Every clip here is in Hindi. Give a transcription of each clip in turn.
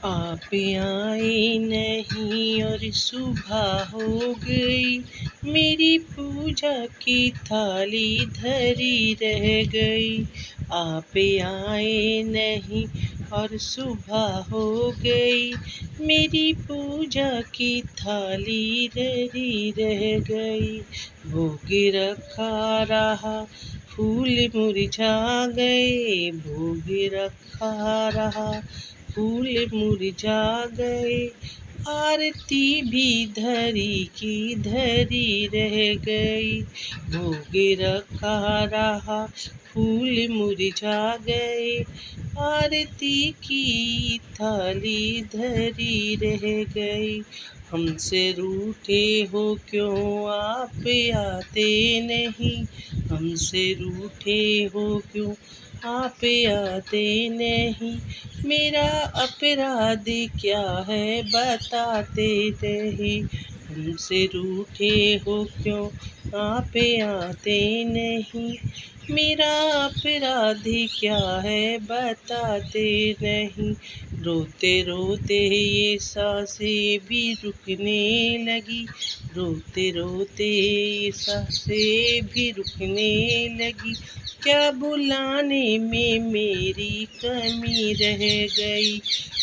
आप आए नहीं और सुबह हो गई, मेरी पूजा की थाली धरी रह गई। आप आए नहीं और सुबह हो गई, मेरी पूजा की थाली धरी रह गई। भोग रखा रहा, फूल मुरझा गए, भोग रखा रहा, फूल मुरझा गए। आरती भी धरी की धरी रह गई। भोग रखा रहा, फूल मुरझा गए। आरती की थाली धरी रह गई। हमसे रूठे हो क्यों आप आते नहीं, हमसे रूठे हो क्यों आप आते नहीं। मेरा अपराध क्या है बताते नहीं, हमसे रूठे हो क्यों आप आते नहीं। मेरा अपराध क्या है बताते नहीं। रोते रोते ये सांसें भी रुकने लगी, रोते रोते ये सांसें भी रुकने लगी। क्या बुलाने में मेरी कमी रह गई,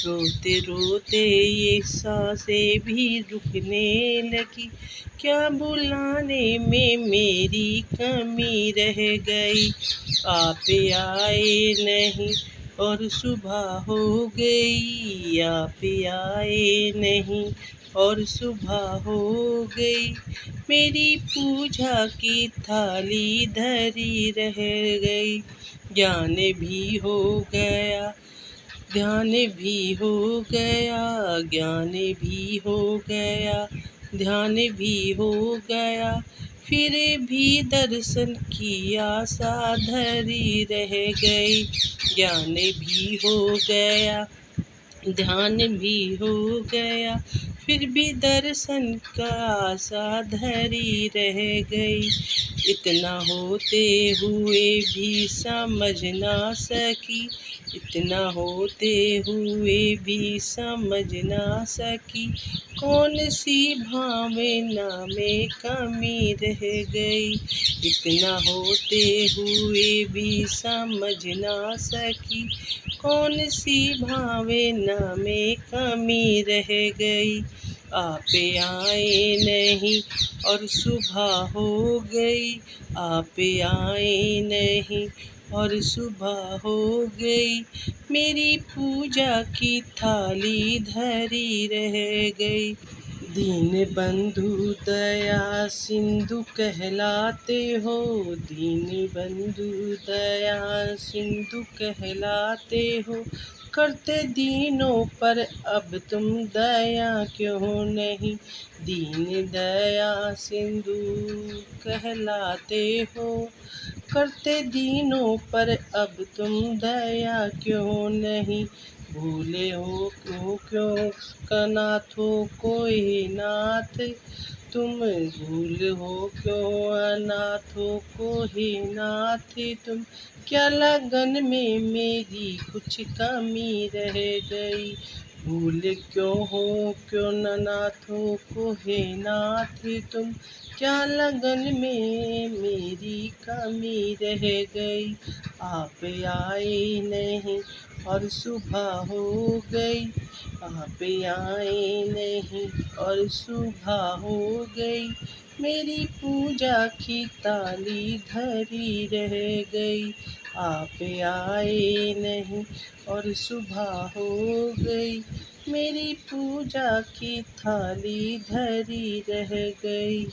रोते रोते ये सांसें भी रुकने लगी। क्या बुलाने में मेरी कमी रह गई। आप आए नहीं और सुबह हो गई, आप आए नहीं और सुबह हो गई। मेरी पूजा की थाली धरी रह गई। ज्ञान भी हो गया, ध्यान भी हो गया, ज्ञान भी हो गया, ध्यान भी हो गया। फिर भी दर्शन की आशा धरी रह गई। ज्ञान भी हो गया, ध्यान भी हो गया, फिर भी दर्शन का आशा धरी रह गई। इतना होते हुए भी समझ ना सकी, इतना होते हुए भी समझ ना सकी। कौन सी भावना में कमी रह गई। इतना होते हुए भी समझ ना सकी, कौन सी भावना में कमी रह गई। आप आए नहीं और सुबह हो गई, आप आए नहीं और सुबह हो गई। मेरी पूजा की थाली धरी रह गई। दीन बंधु दया सिंधु कहलाते हो, दीन बंधु दया सिंधु कहलाते हो। करते दीनों पर अब तुम दया क्यों नहीं, दीन दया सिंधु कहलाते हो। करते दीनों पर अब तुम दया क्यों नहीं। भूले हो क्यों कनाथों कोई नाथ, तुम भूल हो क्यों अनाथों को ही नाथ तुम। क्या लगन में मेरी कुछ कमी रह गई। भूल क्यों हो क्यों अनाथों को हे नाथ तुम। क्या लगन में मेरी कमी रह गई। आप आए नहीं और सुबह हो गई, आप आए नहीं और सुबह हो गई। मेरी पूजा की थाली धरी रह गई। आप आए नहीं और सुबह हो गई। मेरी पूजा की थाली धरी रह गई।